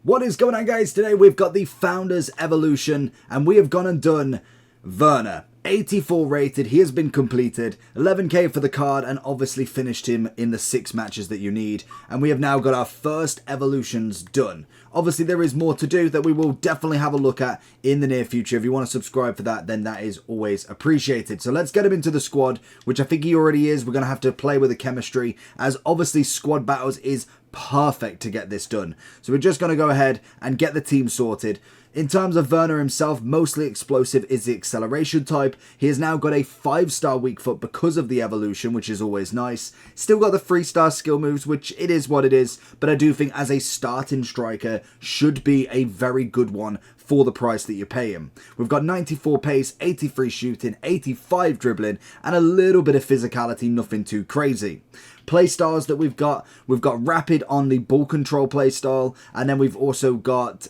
What is going on, guys? Today we've got the Founders Evolution and we have gone and done Werner. 84 rated, he has been completed, 11k for the card, and obviously finished him in the 6 matches that you need. And we have now got our first evolutions done. Obviously there is more to do that we will definitely have a look at in the near future. If you want to subscribe for that, then that is always appreciated. So let's get him into the squad, which I think he already is. We're going to have to play with the chemistry, as obviously squad battles is perfect to get this done. So we're just going to go ahead and get the team sorted. In terms of Werner himself, mostly explosive is the acceleration type. He has now got a 5-star weak foot because of the evolution, which is always nice. Still got the 3-star skill moves, which it is what it is, but I do think as a starting striker should be a very good one for the price that you pay him. We've got 94 pace, 83 shooting, 85 dribbling, and a little bit of physicality, nothing too crazy. Playstyles that we've got rapid on the ball control playstyle, and then we've also got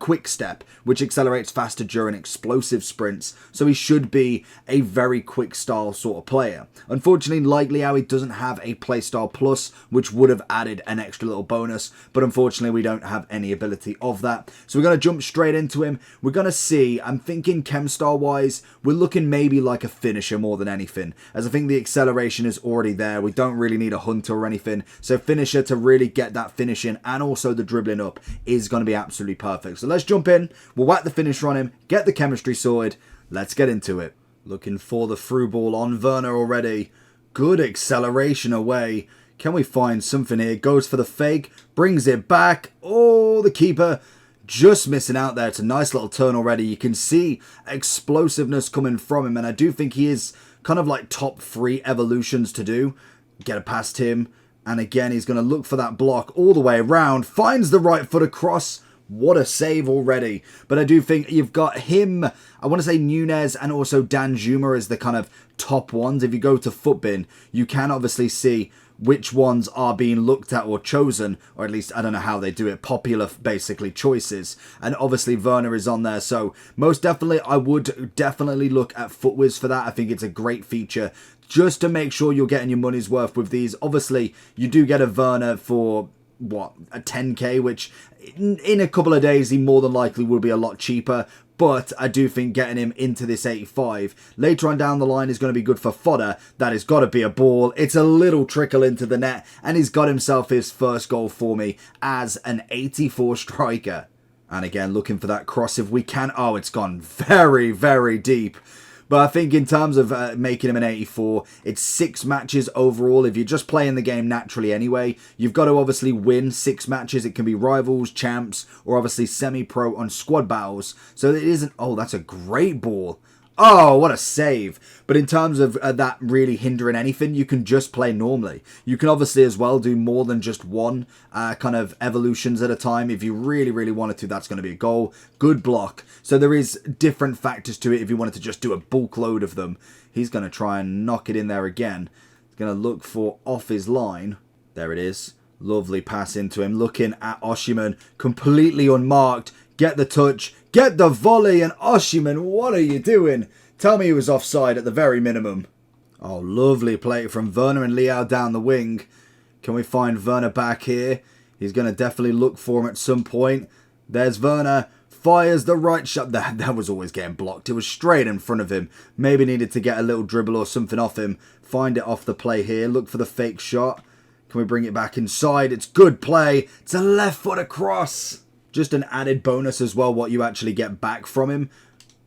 quick step, which accelerates faster during explosive sprints, so he should be a very quick style sort of player. Unfortunately, like Liao, he doesn't have a playstyle plus, which would have added an extra little bonus, but unfortunately we don't have any ability of that. So we're going to jump straight into him. We're going to see, I'm thinking chem style wise, we're looking maybe like a finisher more than anything, as I think the acceleration is already there. We don't really need a hunter or anything, so finisher to really get that finishing and also the dribbling up is going to be absolutely perfect. So let's jump in, we'll whack the finisher on him, get the chemistry sorted, let's get into it. Looking for the through ball on Werner already. Good acceleration away. Can we find something here? Goes for the fake, brings it back. Oh, the keeper just missing out there. It's a nice little turn already. You can see explosiveness coming from him, and I do think he is kind of like top 3 evolutions to do. Get it past him, and again he's going to look for that block all the way around, finds the right foot across. What a save already. But I do think you've got him, I want to say Nunez and also Danjuma as the kind of top ones. If you go to Footbin, you can obviously see which ones are being looked at or chosen, or at least I don't know how they do it, popular basically choices, and obviously Werner is on there. So most definitely I would definitely look at FootWiz for that. I think it's a great feature just to make sure you're getting your money's worth with these. Obviously you do get a Werner for what, a 10k, which in a couple of days he more than likely will be a lot cheaper. But I do think getting him into this 85 later on down the line is going to be good for fodder. That has got to be a ball. It's a little trickle into the net, and he's got himself his first goal for me as an 84 striker. And again, looking for that cross if we can. Oh, it's gone very, very deep. But I think in terms of making him an 84, it's 6 matches overall. If you're just playing the game naturally anyway, you've got to obviously win 6 matches. It can be rivals, champs, or obviously semi-pro on squad battles. So it isn't... Oh, that's a great ball. Oh, what a save. But in terms of that really hindering anything, you can just play normally. You can obviously as well do more than just one kind of evolutions at a time. If you really, really wanted to, that's going to be a goal. Good block. So there is different factors to it if you wanted to just do a bulk load of them. He's going to try and knock it in there again. He's going to look for off his line. There it is. Lovely pass into him. Looking at Oshiman, completely unmarked. Get the touch, get the volley, and Oshiman, what are you doing? Tell me he was offside at the very minimum. Oh, lovely play from Werner and Liao down the wing. Can we find Werner back here? He's going to definitely look for him at some point. There's Werner, fires the right shot. That was always getting blocked. It was straight in front of him. Maybe needed to get a little dribble or something off him. Find it off the play here. Look for the fake shot. Can we bring it back inside? It's good play. It's a left foot across. Just an added bonus as well, what you actually get back from him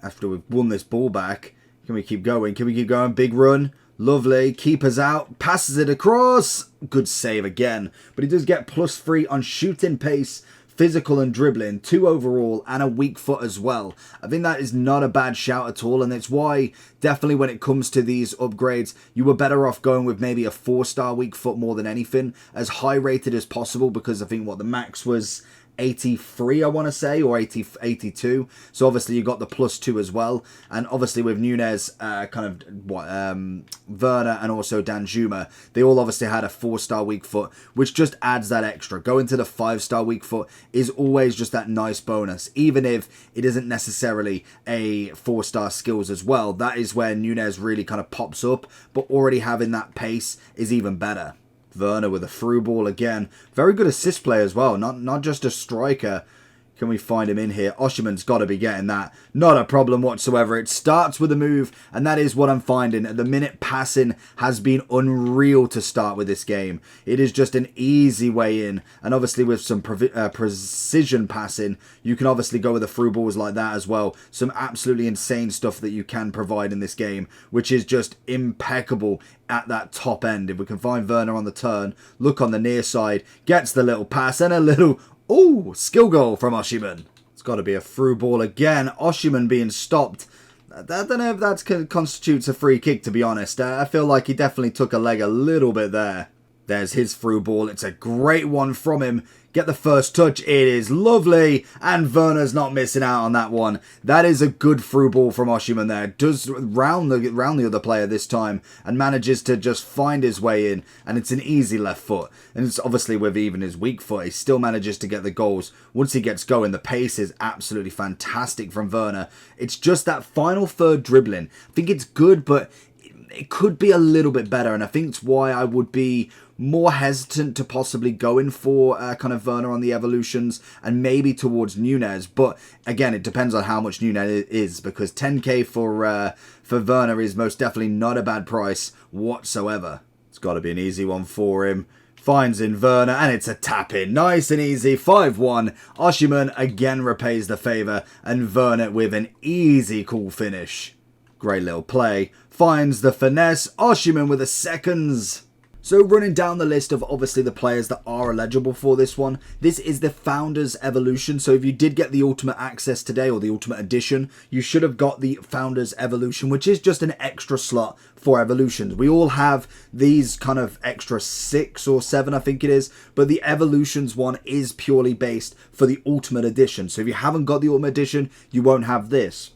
after we've won this ball back. Can we keep going? Can we keep going? Big run. Lovely. Keeper's out. Passes it across. Good save again. But he does get +3 on shooting pace, physical and dribbling, 2 overall, and a weak foot as well. I think that is not a bad shout at all, and it's why definitely when it comes to these upgrades, you were better off going with maybe a 4-star weak foot more than anything, as high rated as possible, because I think what the max was 83, I want to say, or 82. So obviously you got the +2 as well, and obviously with Nunez, Werner, and also Danjuma, they all obviously had a 4-star weak foot, which just adds that extra. Going to the 5-star weak foot is always just that nice bonus, even if it isn't necessarily a 4-star skills as well. That is where Nunez really kind of pops up, but already having that pace is even better. Werner with a through ball again. Very good assist play as well. Not just a striker. Can we find him in here? Oshiman's got to be getting that. Not a problem whatsoever. It starts with a move, and that is what I'm finding. At the minute, passing has been unreal to start with this game. It is just an easy way in, and obviously with some precision passing, you can obviously go with the through balls like that as well. Some absolutely insane stuff that you can provide in this game, which is just impeccable at that top end. If we can find Werner on the turn, look on the near side, gets the little pass, and a little... Ooh, skill goal from Oshiman. It's got to be a through ball again. Oshiman being stopped. I don't know if that constitutes a free kick, to be honest. I feel like he definitely took a leg a little bit there. There's his through ball. It's a great one from him. Get the first touch. It is lovely. And Werner's not missing out on that one. That is a good through ball from Oshiman there. Does round the other player this time and manages to just find his way in. And it's an easy left foot. And it's obviously with even his weak foot, he still manages to get the goals. Once he gets going, the pace is absolutely fantastic from Werner. It's just that final third dribbling. I think it's good, but it could be a little bit better. And I think it's why I would be more hesitant to possibly going for kind of Werner on the evolutions and maybe towards Nunez. But again, it depends on how much Nunez is, because 10k for Werner is most definitely not a bad price whatsoever. It's got to be an easy one for him. Finds in Werner, and it's a tap-in. Nice and easy, 5-1. Oshiman again repays the favour, and Werner with an easy, cool finish. Great little play. Finds the finesse. Oshiman with the seconds. So running down the list of obviously the players that are eligible for this one, this is the Founders Evolution. So if you did get the Ultimate Access today, or the Ultimate Edition, you should have got the Founders Evolution, which is just an extra slot for evolutions. We all have these kind of extra 6 or 7, I think it is, but the Evolutions one is purely based for the Ultimate Edition. So if you haven't got the Ultimate Edition, you won't have this.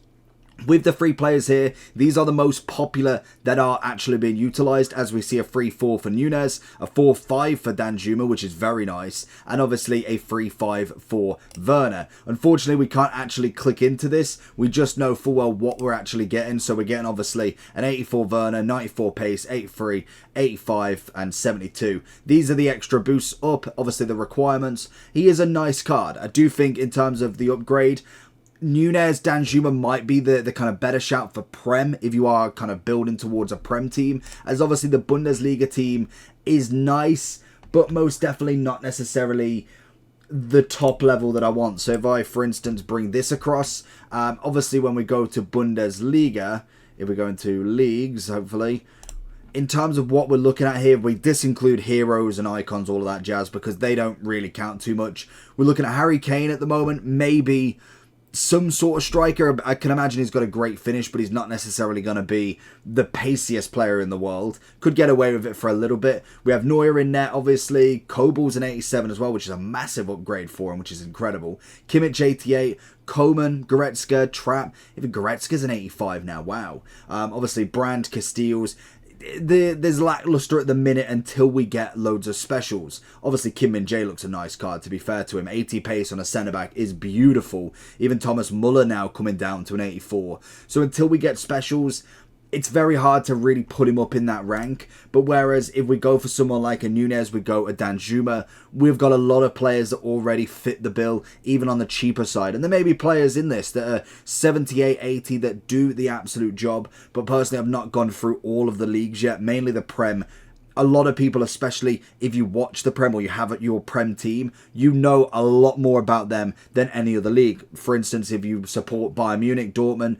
With the free players here, these are the most popular that are actually being utilised, as we see a 3-4 for Nunez, a 4-5 for Danjuma, which is very nice, and obviously a 3-5 for Werner. Unfortunately, we can't actually click into this. We just know full well what we're actually getting. So we're getting obviously an 84 Werner, 94 pace, 83, 85 and 72. These are the extra boosts up, obviously the requirements. He is a nice card. I do think in terms of the upgrade, Nunez, Danjuma might be the kind of better shout for Prem if you are kind of building towards a Prem team, as obviously the Bundesliga team is nice, but most definitely not necessarily the top level that I want. So if I, for instance, bring this across, obviously when we go to Bundesliga, if we go into leagues, hopefully, in terms of what we're looking at here, we disinclude heroes and icons, all of that jazz, because they don't really count too much. We're looking at Harry Kane at the moment, maybe some sort of striker. I can imagine he's got a great finish, but he's not necessarily going to be the paciest player in the world. Could get away with it for a little bit. We have Neuer in net, obviously. Kobel's an 87 as well, which is a massive upgrade for him, which is incredible. Kimmich 88, Coman, Goretzka, Trapp. Even Goretzka's an 85 now, wow. Obviously Brandt, Casteels. There's lackluster at the minute until we get loads of specials. Obviously Kim Min-jae looks a nice card, to be fair to him. 80 pace on a centre back is beautiful. Even Thomas Muller now coming down to an 84. So until we get specials, it's very hard to really put him up in that rank. But whereas if we go for someone like a Nunez, we go a Danjuma, we've got a lot of players that already fit the bill, even on the cheaper side. And there may be players in this that are 78, 80 that do the absolute job. But personally, I've not gone through all of the leagues yet, mainly the Prem. A lot of people, especially if you watch the Prem or you have your Prem team, you know a lot more about them than any other league. For instance, if you support Bayern Munich, Dortmund,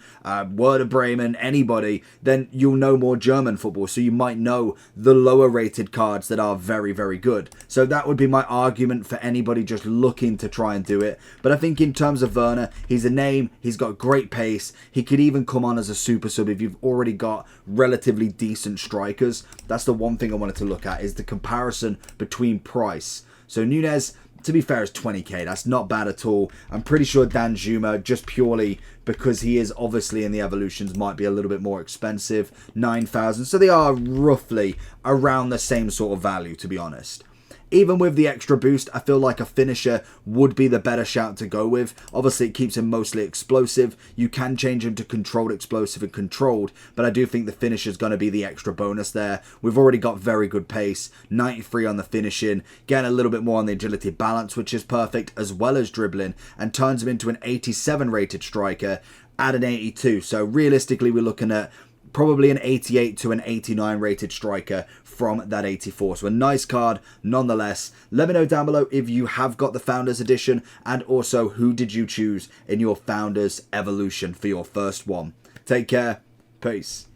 Werder Bremen, anybody, then you'll know more German football. So you might know the lower rated cards that are very, very good. So that would be my argument for anybody just looking to try and do it. But I think in terms of Werner, he's a name, he's got great pace. He could even come on as a super sub if you've already got relatively decent strikers. That's the one thing I want to look at, is the comparison between price. So Nunez, to be fair, is 20k. That's not bad at all. I'm pretty sure Danjuma, just purely because he is obviously in the evolutions, might be a little bit more expensive, 9,000. So they are roughly around the same sort of value, to be honest. even with the extra boost, I feel like a finisher would be the better shout to go with. Obviously, it keeps him mostly explosive. You can change him to controlled explosive and controlled, but I do think the finisher is going to be the extra bonus there. We've already got very good pace, 93 on the finishing, getting a little bit more on the agility balance, which is perfect, as well as dribbling, and turns him into an 87 rated striker at an 82. So realistically, we're looking at probably an 88 to an 89 rated striker from that 84. So a nice card nonetheless. Let me know down below if you have got the Founders Edition, and also who did you choose in your Founders Evolution for your first one. Take care. Peace.